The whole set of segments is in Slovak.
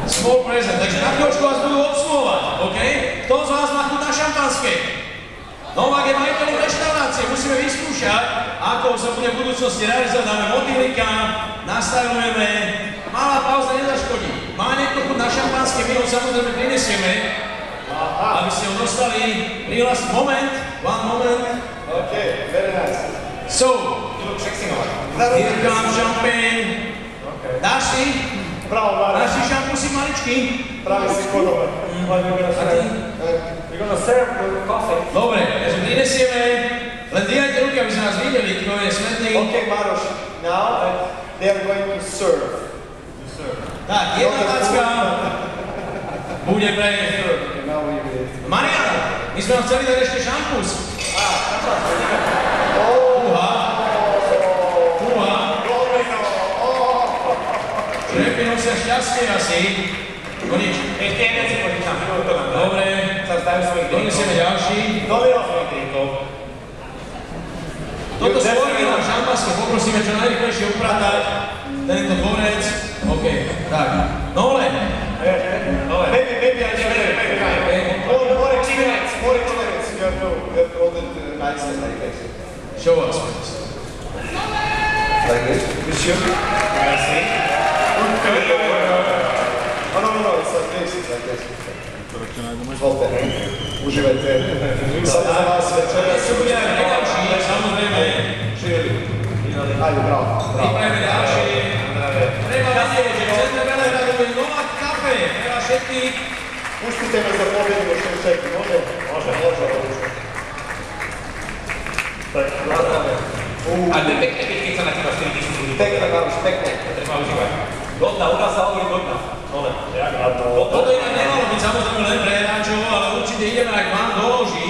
Small present, takže na chvíľočku vás budú obsluhovať, OK? Kto z vás má chuť na šampanské? Novák je majiteľom reštaurácie, musíme vyskúšať, ako sa bude v budúcnosti realizovať. Dáme motýlika, nastavujeme, malá pauza nezaškodí. Má niekto chuť na šampanské, my ho samozrejme prinesieme, aby ste ho dostali. Prihlásiť moment, one moment. OK, very nice. So, You look sexy, Novák. here comes champagne. Dáš si? Bravo, Marek. Dáš si šampusík maličký? Pravi si podoba. A ty? We're gonna serve the coffee. Dobre, takže prinesieme, len dvíhajte ruky, aby sme nás videli, kto je smetný. OK, Maroš, now they are going to serve. Tak, jedna tacka bude pre... Now we will. Marian, my sme vám chceli dať ešte šampus. Fúha. Šrepy nosia šťastie asi. No nič. Ešte jeden si počítam, minúto nám. Dobre, Sa zdajú svojich donesieme ďalší. Dovedol svojich drinkov. Toto svojky nám šampanské poprosíme čo najrychlejšie upratať. Tento dvorec. OK, tak. Nole. Maybe I should have more experience. You have to hold it nicely like this. Show us, please. Like this? Monsieur? Merci. Oh, no, it's like this, it's like this. Hold it. Užívajte. Sa za vás večera. Čo bude aj ďalší, samozrejme. Ajde, bravo. Pripravíme ďalší. Treba vedieť, že v centre Belehradu je Novák kafe. Treba všetkých. Pustite me za pobjedu što je čekaj, može? Može. Tak, nazdravě. A to je pekné, keď sa na teba 4 000 ľudí. Pekne, Maruš, pekne. To treba užívať. Godná, u nás sa hovorí godná. Dole. Toto inak nemalo byť samozrejme len pre hráčov, ale určite ideme aj k vám do loží.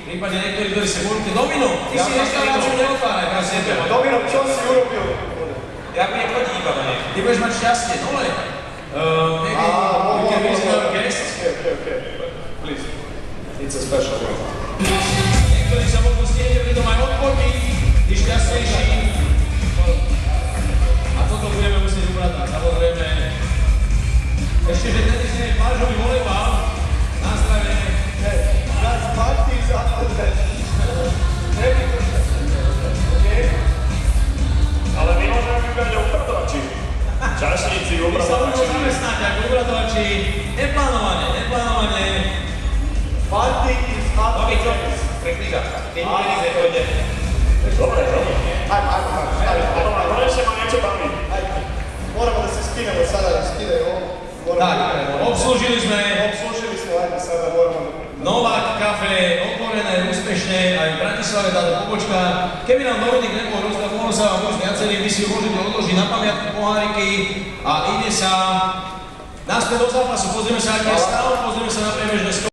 Prípadne niektorí, ktorí si môžete. Domino, ty si reštauráciu neotváraj, prosím teba. Domino, čo si urobil? Ja budem chodiť iba do nej. Ty budeš mať šťastie, dole. Maybe you can visit our guests. Okay. Please. It's a special one. Niektorí sa možno stiete pri tom aj odporní, tí šťastnejší. A toto budeme musieť upratať, samozrejme. Ešte, že dnes je plážový volejbal. Na zdravie. That's parties after that. Ale my môžeme vybrať aj upratovači. Čašníci, My sa budeme upratovači. zamestnať ako upratovači. Neplánovane. Party is after Novi čo? that. Pre knižáčka. Keď mi peniaze pôjde. Dobre. Ajde. Konečne ma niečo baví. Moramo da se skinemo sada, da skidaju ovo. Tak, obslúžili sme Obslužili smo, ajde sada moramo... Novák kafe, otvorené úspešne aj v Bratislave táto pobočka. Keby nám Dominik nebol rozdať, mohol sa vám môcť viacerý, vy si ho môžete odložiť na pamiatku poháriky a ide sa naspäť do zápasu. Pozrieme sa, aký je stav, pozrieme sa na priebežné